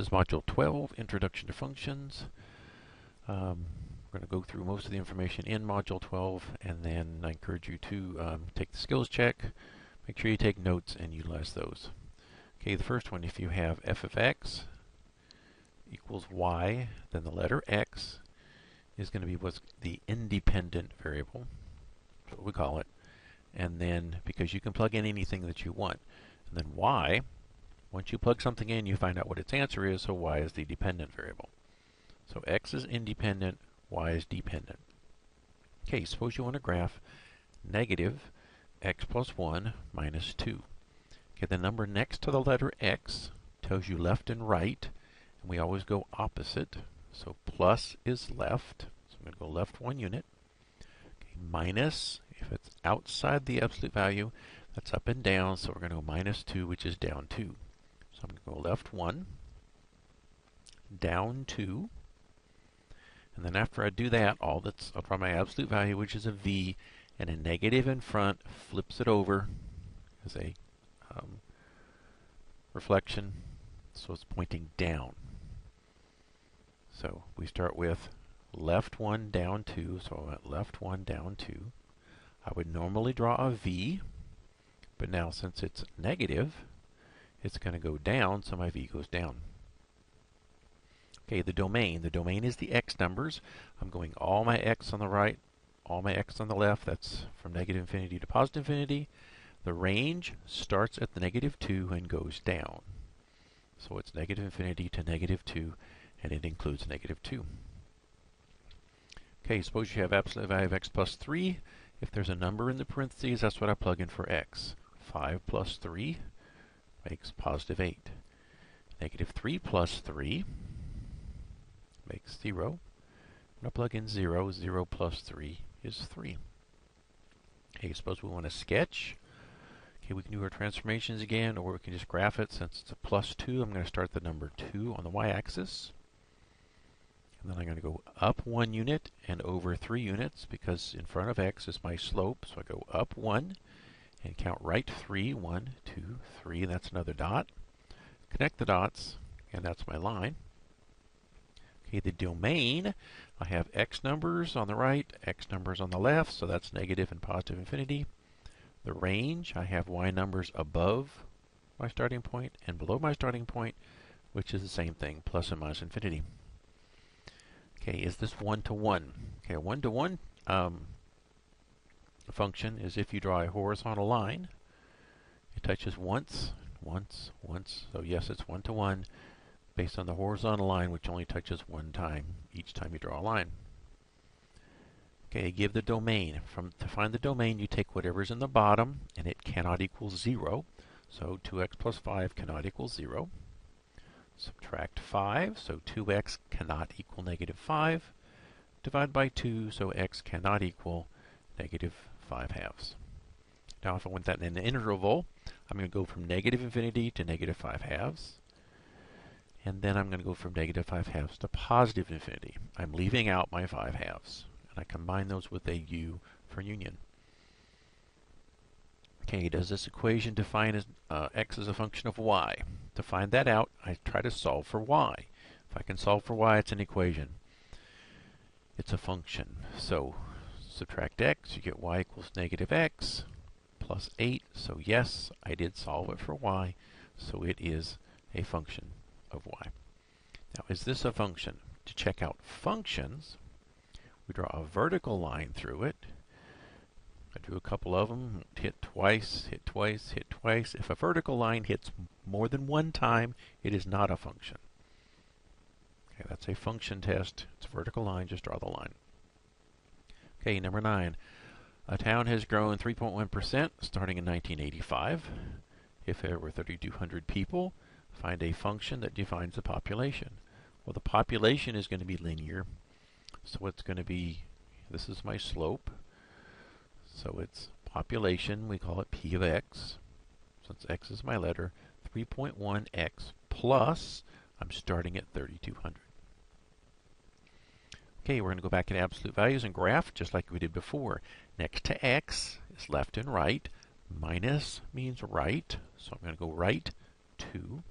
is Module 12, Introduction to Functions. We're going to go through most of the information in Module 12, and then I encourage you to take the skills check. Make sure you take notes and utilize those. Okay, the first one, if you have f of x equals y, then the letter x is going to be what's the independent variable. That's what we call it. And then, because you can plug in anything that you want. And then y, once you plug something in, you find out what its answer is, so y is the dependent variable. So x is independent, y is dependent. Okay, suppose you want to graph negative x plus 1 minus 2. Okay, the number next to the letter x tells you left and right, and we always go opposite. So plus is left, so I'm going to go left 1 unit. Okay, minus, if it's outside the absolute value, that's up and down, so we're going to go minus 2, which is down 2. So I'm going to go left 1, down 2, and then after I do that, all that's up on my absolute value, which is a v, and a negative in front, flips it over as a reflection, so it's pointing down. So we start with left 1, down 2, so I went left 1, down 2. I would normally draw a v, but now since it's negative, it's going to go down, so my v goes down. Okay, the domain. The domain is the x numbers. I'm going all my x on the right, all my x on the left. That's from negative infinity to positive infinity. The range starts at the negative 2 and goes down. So it's negative infinity to negative 2, and it includes negative 2. Okay, suppose you have absolute value of x plus 3. If there's a number in the parentheses, that's what I plug in for x. 5 plus 3 makes positive 8. Negative 3 plus 3 makes 0. I'm going to plug in 0. 0 plus 3 is 3. Okay, suppose we want to sketch. Okay, we can do our transformations again, or we can just graph it. Since it's a plus 2, I'm going to start the number 2 on the y-axis. And then I'm going to go up 1 unit and over 3 units, because in front of x is my slope. So I go up 1 and count right 3. 1, 2, 3. That's another dot. Connect the dots, and that's my line. Okay, the domain, I have x numbers on the right, x numbers on the left, so that's negative and positive infinity. The range, I have y numbers above my starting point and below my starting point, which is the same thing, plus and minus infinity. Okay, is this one-to-one? Okay, a one-to-one function is if you draw a horizontal line. It touches once, once, once. So yes, it's one-to-one based on the horizontal line, which only touches one time each time you draw a line. Okay, give the domain. To find the domain, you take whatever's in the bottom, and it cannot equal 0. So 2x plus 5 cannot equal 0. Subtract 5, so 2x cannot equal negative 5. Divide by 2, so x cannot equal negative 5 halves. Now if I want that in an interval, I'm going to go from negative infinity to negative 5 halves. And then I'm going to go from negative 5 halves to positive infinity. I'm leaving out my 5 halves. And I combine those with a u for union. Okay, does this equation define as, x as a function of y? To find that out, I try to solve for y. If I can solve for y, it's an equation. It's a function. So subtract x, you get y equals negative x plus 8. So yes, I did solve it for y. So it is a function of y. Now, is this a function? To check out functions, we draw a vertical line through it. I do a couple of them, hit twice, hit twice, hit twice. If a vertical line hits more than one time, it is not a function. Okay, that's a function test. It's a vertical line, just draw the line. Okay, number 9. A town has grown 3.1% starting in 1985. If there were 3,200 people, find a function that defines the population. Well, the population is going to be linear. So it's going to be, this is my slope. So it's population, we call it p of x. Since x is my letter, 3.1x plus, I'm starting at 3,200. Okay, we're going to go back into absolute values and graph just like we did before. Next to x is left and right. Minus means right, so I'm going to go right 2.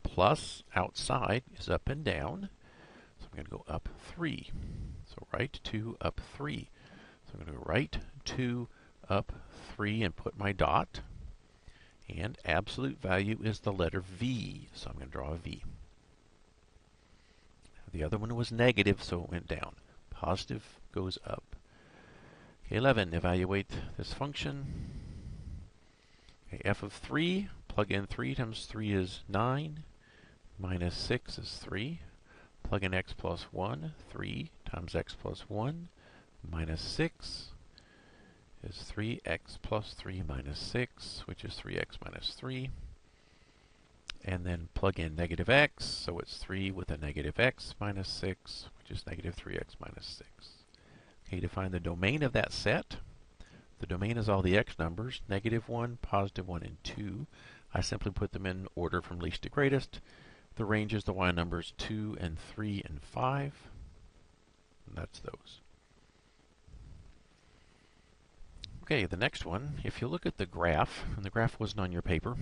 plus outside is up and down. So I'm going to go up 3. So right 2, up 3. So I'm going to go right 2, up 3 and put my dot. And absolute value is the letter V. So I'm going to draw a V. The other one was negative, so it went down. Positive goes up. Okay, 11, evaluate this function. Okay, f of 3, plug in 3 times 3 is 9, minus 6 is 3. Plug in x plus 1, 3 times x plus 1, minus 6 is 3x plus 3 minus 6, which is 3x minus 3. And then plug in negative x, so it's 3 with a negative x minus 6, which is negative 3x minus 6. Okay, to find the domain of that set, the domain is all the x numbers, negative 1, positive 1, and 2. I simply put them in order from least to greatest. The range is the y numbers 2 and 3 and 5. And that's those. Okay, the next one, if you look at the graph, and the graph wasn't on your paper,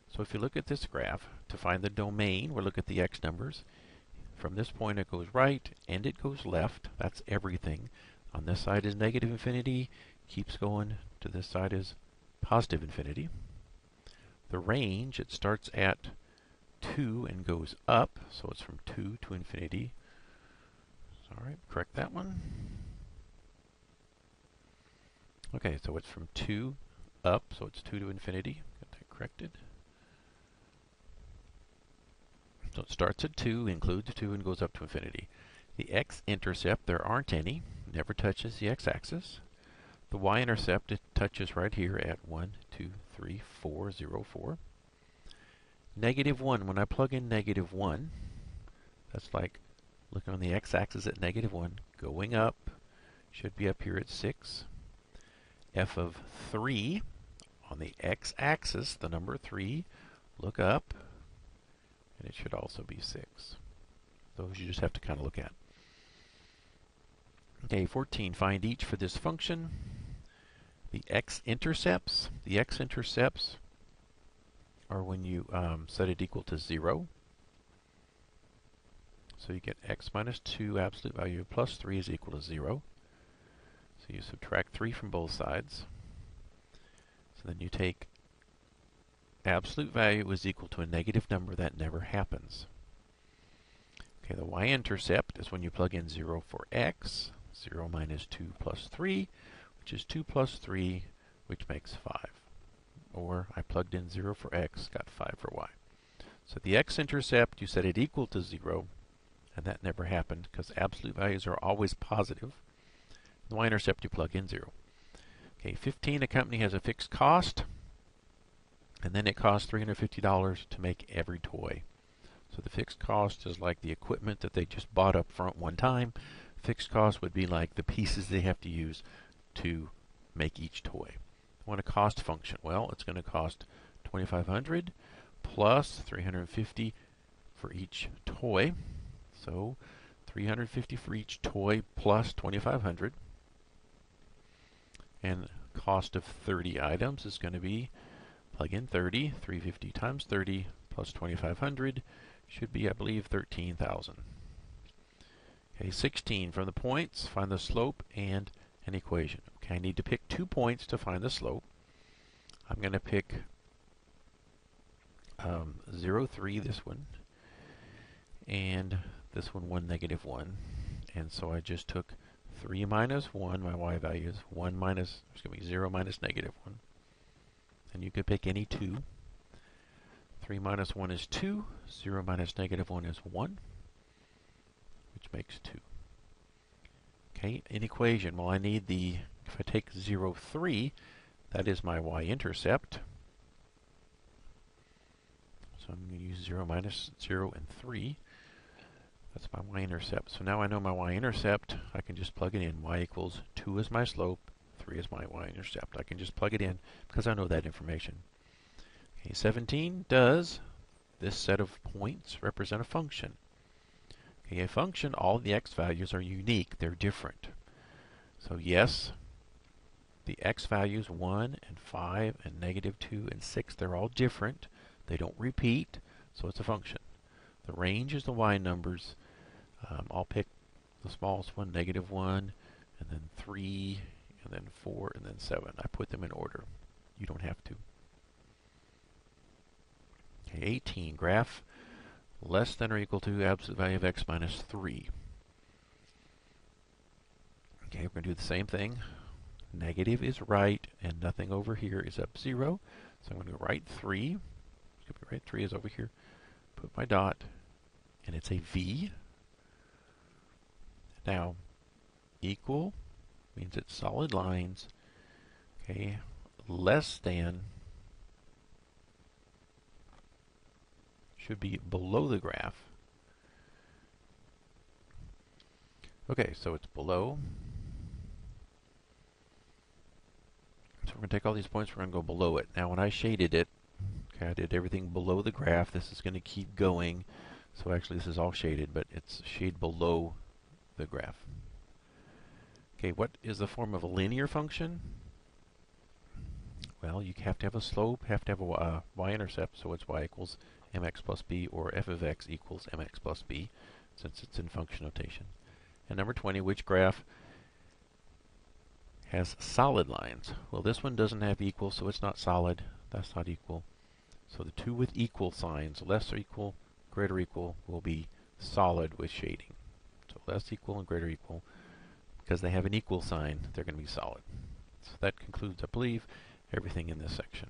so if you look at this graph, to find the domain, we'll look at the x numbers. From this point it goes right and it goes left. That's everything. On this side is negative infinity, keeps going. To this side is positive infinity. The range, it starts at 2 and goes up, so it's from 2 to infinity. Sorry, correct that one. Okay, so it's from 2 up, so it's 2 to infinity. Got that corrected. So it starts at 2, includes 2, and goes up to infinity. The x-intercept, there aren't any, never touches the x-axis. The y-intercept, it touches right here at 1, 2, 3, 4, 0, 4. Negative 1, when I plug in negative 1, that's like looking on the x-axis at negative 1, going up, should be up here at 6. F of 3, on the x-axis, the number 3, look up, and it should also be 6. Those you just have to kind of look at. Okay, 14, find each for this function. The x-intercepts are when you set it equal to 0. So you get x minus 2, absolute value plus 3 is equal to 0. So you subtract 3 from both sides. So then you take absolute value is equal to a negative number. That never happens. Okay, the y-intercept is when you plug in 0 for x. 0 minus 2 plus 3, which is 2 plus 3, which makes 5. Or I plugged in 0 for x, got 5 for y. So the x-intercept, you set it equal to 0, and that never happened because absolute values are always positive. The y-intercept, you plug in 0. Okay, 15, a company has a fixed cost, and then it costs $350 to make every toy. So the fixed cost is like the equipment that they just bought up front one time. Fixed cost would be like the pieces they have to use to make each toy. I want a cost function. Well, it's going to cost $2,500 plus $350 for each toy. So $350 for each toy plus $2,500. And cost of 30 items is going to be, plug in 30, 350 times 30 plus 2,500 should be, I believe, 13,000. Okay, 16, from the points, find the slope and an equation. Okay, I need to pick 2 points to find the slope. I'm going to pick 0, 3, this one, and this one, 1, negative 1. And so I just took 3 minus 1, my y value is 1 minus, excuse me, 0 minus negative 1. And you could pick any 2. 3 minus 1 is 2, 0 minus negative 1 is 1, which makes 2. Okay, an equation. Well, I need the, if I take 0, 3, that is my y-intercept. So I'm going to use 0 minus 0 and 3. That's my y-intercept. So now I know my y-intercept. I can just plug it in. Y equals 2 is my slope, 3 is my y-intercept. I can just plug it in because I know that information. Okay, 17, does this set of points represent a function? Okay, a function, all of the x values are unique. They're different. So yes, the x values 1 and 5 and negative 2 and 6, they're all different. They don't repeat. So it's a function. The range is the y numbers. I'll pick the smallest one, -1, and then 3, and then 4, and then 7. I put them in order. You don't have to. Okay, 18, graph less than or equal to absolute value of x minus 3. Okay, we're going to do the same thing. Negative is right, and nothing over here is up 0. So I'm going to write 3. Right, 3 is over here. Put my dot, and it's a v. Now, equal means it's solid lines. Okay, less than should be below the graph. Okay, so it's below. So we're going to take all these points, we're going to go below it. Now when I shaded it, okay, I did everything below the graph. This is going to keep going. So actually this is all shaded, but it's shade below the graph. Okay, what is the form of a linear function? Well, you have to have a slope, have to have a y-intercept, so it's y equals mx plus b, or f of x equals mx plus b, since it's in function notation. And number 20, which graph has solid lines? Well, this one doesn't have equal, so it's not solid. That's not equal. So the two with equal signs, less or equal, greater equal, will be solid with shading. So less equal and greater equal, because they have an equal sign, they're going to be solid. So that concludes, I believe, everything in this section.